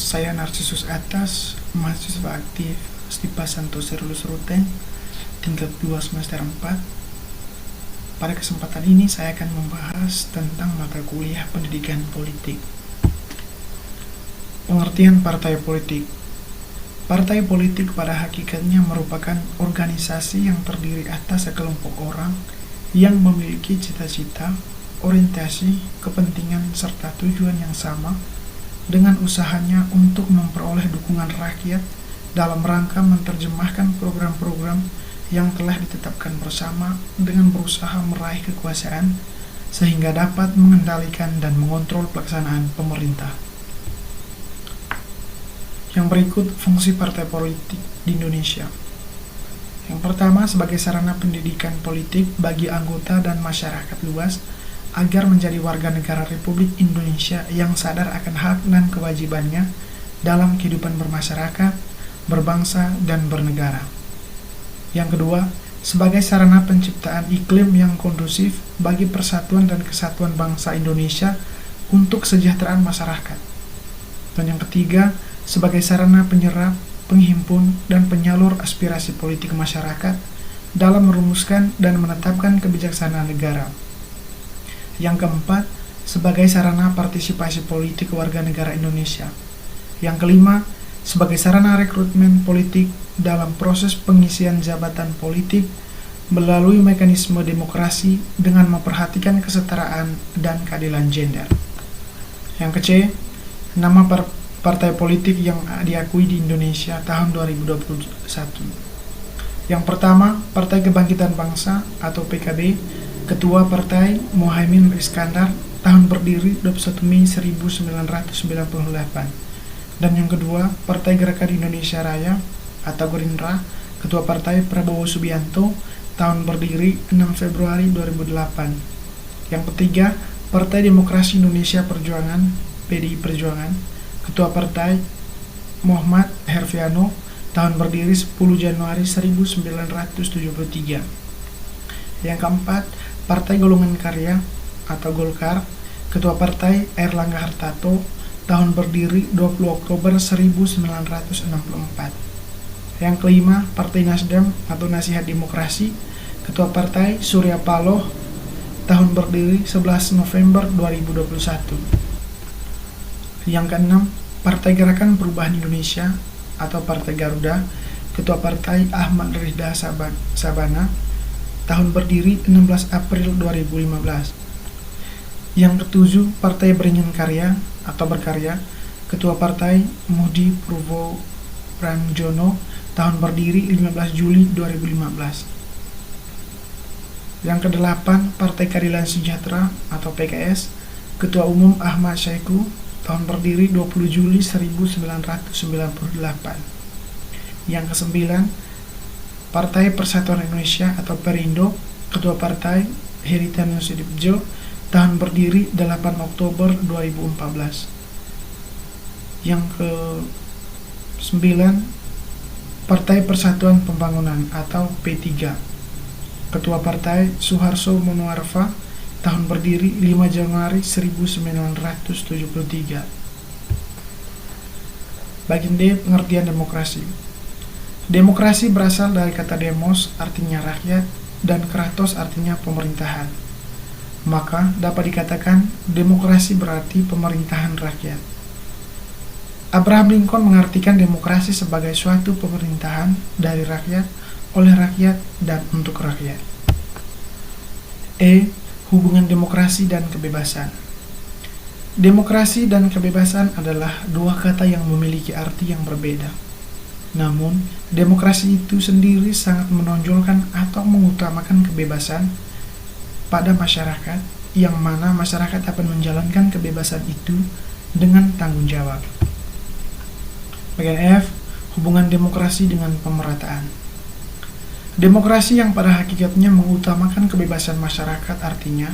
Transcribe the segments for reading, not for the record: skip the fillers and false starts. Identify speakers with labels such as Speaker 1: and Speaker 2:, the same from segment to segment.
Speaker 1: Saya Narsisus Atas, mahasiswa aktif Stipa Santosa Lulus Ruteng, tingkat 2 semester 4. Pada kesempatan ini saya akan membahas tentang mata kuliah pendidikan politik. Pengertian partai politik. Partai politik pada hakikatnya merupakan organisasi yang terdiri atas sekelompok orang yang memiliki cita-cita, orientasi, kepentingan, serta tujuan yang sama dengan usahanya untuk memperoleh dukungan rakyat dalam rangka menerjemahkan program-program yang telah ditetapkan bersama dengan berusaha meraih kekuasaan sehingga dapat mengendalikan dan mengontrol pelaksanaan pemerintah. Yang berikut fungsi partai politik di Indonesia. Yang pertama, sebagai sarana pendidikan politik bagi anggota dan masyarakat luas agar menjadi warga negara Republik Indonesia yang sadar akan hak dan kewajibannya dalam kehidupan bermasyarakat, berbangsa, dan bernegara. Yang kedua, sebagai sarana penciptaan iklim yang kondusif bagi persatuan dan kesatuan bangsa Indonesia untuk kesejahteraan masyarakat. Dan yang ketiga, sebagai sarana penyerap, penghimpun, dan penyalur aspirasi politik masyarakat dalam merumuskan dan menetapkan kebijaksanaan negara. Yang keempat, sebagai sarana partisipasi politik warga negara Indonesia. Yang kelima, sebagai sarana rekrutmen politik dalam proses pengisian jabatan politik melalui mekanisme demokrasi dengan memperhatikan kesetaraan dan keadilan gender. Yang ke-C, nama partai politik yang diakui di Indonesia tahun 2021. Yang pertama, Partai Kebangkitan Bangsa atau PKB, Ketua Partai Muhaimin Iskandar, tahun berdiri 21 Mei 1998. Dan yang kedua, Partai Gerakan Indonesia Raya atau Gerindra, Ketua Partai Prabowo Subianto, tahun berdiri 6 Februari 2008. Yang ketiga, Partai Demokrasi Indonesia Perjuangan, PDI Perjuangan, Ketua Partai Muhammad Herfiano, tahun berdiri 10 Januari 1973. Yang keempat, Partai Golongan Karya atau Golkar, Ketua Partai Airlangga Hartarto, tahun berdiri 20 Oktober 1964. Yang kelima, Partai Nasdem atau Nasihat Demokrasi, Ketua Partai Surya Paloh, tahun berdiri 11 November 2021. Yang keenam, Partai Gerakan Perubahan Indonesia atau Partai Garuda, Ketua Partai Ahmad Ridha Sabana, tahun berdiri 16 April 2015. Yang ketujuh, Partai Beringin Karya atau Berkarya, Ketua Partai Muhdi Purwo Pranjono, tahun berdiri 15 Juli 2015. Yang kedelapan, Partai Keadilan Sejahtera atau PKS, Ketua Umum Ahmad Syahiku, tahun berdiri 20 Juli 1998. Yang kesembilan, Partai Persatuan Indonesia atau Perindo, Ketua Partai Heri Tanjung Sudibjo, tahun berdiri 8 Oktober 2014. Yang ke-9, Partai Persatuan Pembangunan atau P3, Ketua Partai Suharto Monoarfa, tahun berdiri 5 Januari 1973. Bagian D, pengertian demokrasi. Demokrasi berasal dari kata demos, artinya rakyat, dan kratos artinya pemerintahan. Maka dapat dikatakan demokrasi berarti pemerintahan rakyat. Abraham Lincoln mengartikan demokrasi sebagai suatu pemerintahan dari rakyat, oleh rakyat, dan untuk rakyat. E, hubungan demokrasi dan kebebasan. Demokrasi dan kebebasan adalah dua kata yang memiliki arti yang berbeda. Namun, demokrasi itu sendiri sangat menonjolkan atau mengutamakan kebebasan pada masyarakat, yang mana masyarakat dapat menjalankan kebebasan itu dengan tanggung jawab. Bagian F, hubungan demokrasi dengan pemerataan. Demokrasi yang pada hakikatnya mengutamakan kebebasan masyarakat artinya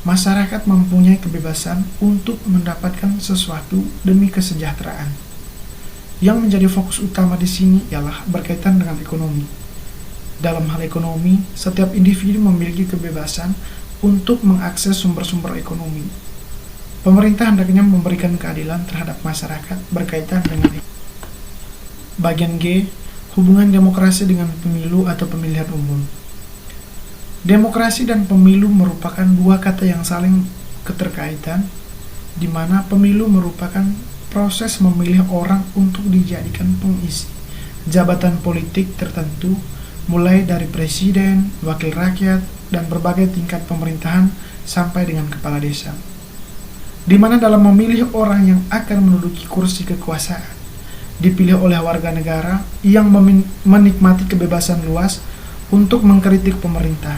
Speaker 1: masyarakat mempunyai kebebasan untuk mendapatkan sesuatu demi kesejahteraan. Yang menjadi fokus utama di sini ialah berkaitan dengan ekonomi. Dalam hal ekonomi, setiap individu memiliki kebebasan untuk mengakses sumber-sumber ekonomi. Pemerintah hendaknya memberikan keadilan terhadap masyarakat berkaitan dengan itu. Bagian G, hubungan demokrasi dengan pemilu atau pemilihan umum. Demokrasi dan pemilu merupakan dua kata yang saling keterkaitan, di mana pemilu merupakan proses memilih orang untuk dijadikan pengisi jabatan politik tertentu, mulai dari presiden, wakil rakyat, dan berbagai tingkat pemerintahan sampai dengan kepala desa. Di mana dalam memilih orang yang akan menduduki kursi kekuasaan, dipilih oleh warga negara yang menikmati kebebasan luas untuk mengkritik pemerintah.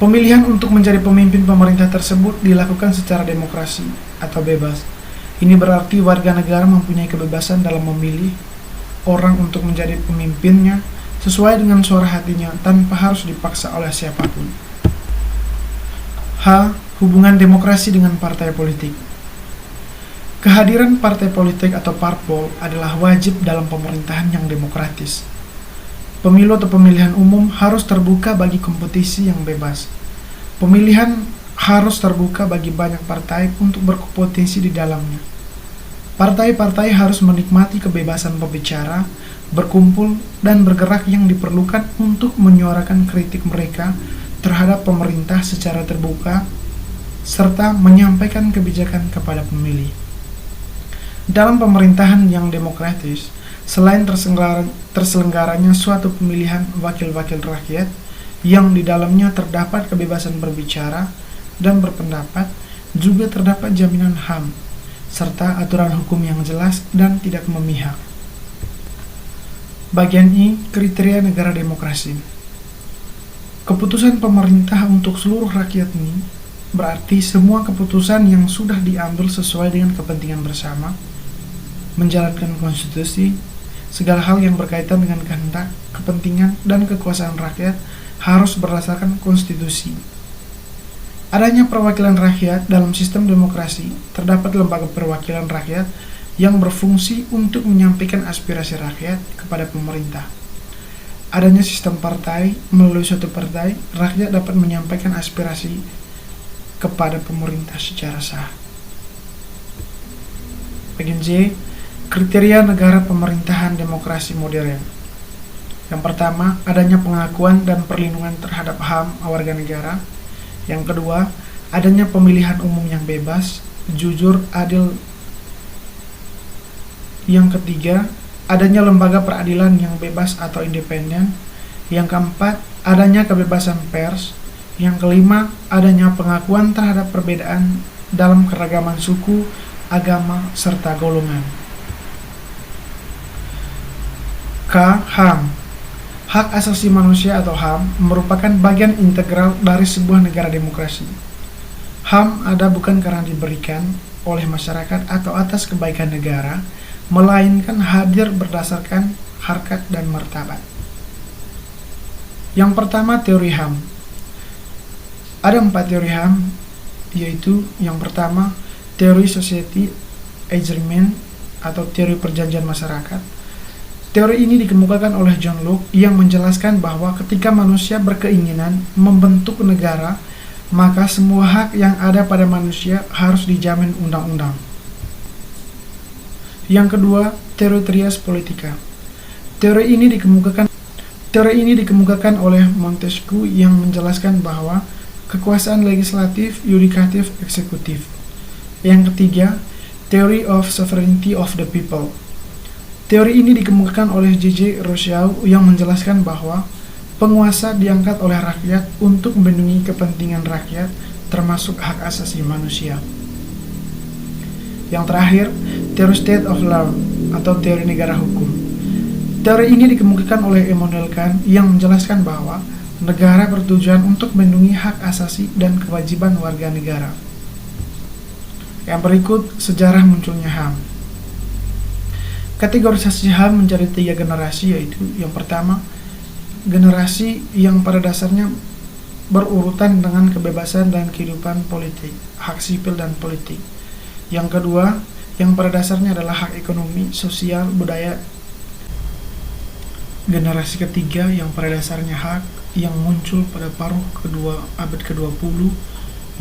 Speaker 1: Pemilihan untuk menjadi pemimpin pemerintah tersebut dilakukan secara demokrasi atau bebas. Ini berarti warga negara mempunyai kebebasan dalam memilih orang untuk menjadi pemimpinnya sesuai dengan suara hatinya tanpa harus dipaksa oleh siapapun. H. Hubungan demokrasi dengan partai politik. Kehadiran partai politik atau parpol adalah wajib dalam pemerintahan yang demokratis. Pemilu atau pemilihan umum harus terbuka bagi kompetisi yang bebas. Pemilihan harus terbuka bagi banyak partai untuk berkompetisi di dalamnya. Partai-partai harus menikmati kebebasan berbicara, berkumpul, dan bergerak yang diperlukan untuk menyuarakan kritik mereka terhadap pemerintah secara terbuka, serta menyampaikan kebijakan kepada pemilih. Dalam pemerintahan yang demokratis, selain terselenggaranya suatu pemilihan wakil-wakil rakyat yang di dalamnya terdapat kebebasan berbicara dan berpendapat, juga terdapat jaminan HAM, serta aturan hukum yang jelas dan tidak memihak. Bagian I, kriteria negara demokrasi. Keputusan pemerintah untuk seluruh rakyat ini berarti semua keputusan yang sudah diambil sesuai dengan kepentingan bersama, menjalankan konstitusi, segala hal yang berkaitan dengan kehendak, kepentingan, dan kekuasaan rakyat harus berdasarkan konstitusi. Adanya perwakilan rakyat dalam sistem demokrasi, terdapat lembaga perwakilan rakyat yang berfungsi untuk menyampaikan aspirasi rakyat kepada pemerintah. Adanya sistem partai, melalui suatu partai, rakyat dapat menyampaikan aspirasi kepada pemerintah secara sah. Bagian J, kriteria negara pemerintahan demokrasi modern. Yang pertama, adanya pengakuan dan perlindungan terhadap HAM warga negara. Yang kedua, adanya pemilihan umum yang bebas, jujur, adil. Yang ketiga, adanya lembaga peradilan yang bebas atau independen. Yang keempat, adanya kebebasan pers. Yang kelima, adanya pengakuan terhadap perbedaan dalam keragaman suku, agama, serta golongan. K. HAM. Hak asasi manusia atau HAM merupakan bagian integral dari sebuah negara demokrasi. HAM ada bukan karena diberikan oleh masyarakat atau atas kebaikan negara, melainkan hadir berdasarkan harkat dan martabat. Yang pertama, teori HAM. Ada 4 teori HAM, yaitu yang pertama, teori society agreement atau teori perjanjian masyarakat. Teori ini dikemukakan oleh John Locke yang menjelaskan bahwa ketika manusia berkeinginan membentuk negara, maka semua hak yang ada pada manusia harus dijamin undang-undang. Yang kedua, teori trias politika. Teori ini dikemukakan oleh Montesquieu yang menjelaskan bahwa kekuasaan legislatif, yudikatif, eksekutif. Yang ketiga, theory of sovereignty of the people. Teori ini dikemukakan oleh J.J. Rousseau yang menjelaskan bahwa penguasa diangkat oleh rakyat untuk melindungi kepentingan rakyat, termasuk hak asasi manusia. Yang terakhir, teori state of law atau teori negara hukum. Teori ini dikemukakan oleh Immanuel Kant yang menjelaskan bahwa negara bertujuan untuk melindungi hak asasi dan kewajiban warga negara. Yang berikut, sejarah munculnya HAM. Kategorisasi HAM menjadi 3 generasi, yaitu yang pertama, generasi yang pada dasarnya berurutan dengan kebebasan dan kehidupan politik, hak sipil dan politik. Yang kedua, yang pada dasarnya adalah hak ekonomi, sosial, budaya. Generasi ketiga yang pada dasarnya hak yang muncul pada paruh kedua abad ke-20,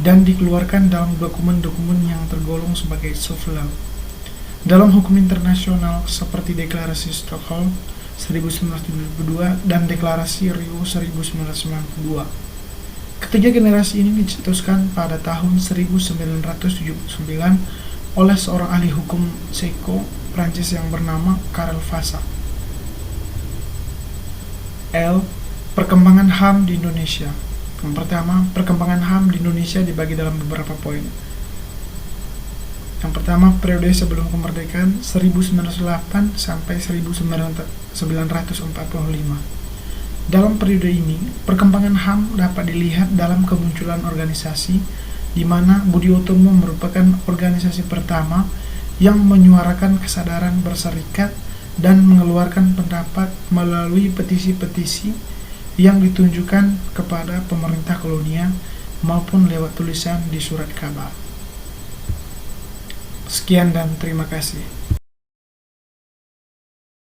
Speaker 1: dan dikeluarkan dalam dokumen-dokumen yang tergolong sebagai soft law. Dalam hukum internasional seperti Deklarasi Stockholm 1972 dan Deklarasi Rio 1992. Ketiga generasi ini dicetuskan pada tahun 1979 oleh seorang ahli hukum Ceko Prancis yang bernama Karel Vasak. L. Perkembangan HAM di Indonesia. Yang pertama, perkembangan HAM di Indonesia dibagi dalam beberapa poin. Yang pertama, periode sebelum kemerdekaan 1908 sampai 1945. Dalam periode ini, perkembangan HAM dapat dilihat dalam kemunculan organisasi di mana Budi Utomo merupakan organisasi pertama yang menyuarakan kesadaran berserikat dan mengeluarkan pendapat melalui petisi-petisi yang ditunjukkan kepada pemerintah kolonial maupun lewat tulisan di surat kabar. Sekian dan terima kasih.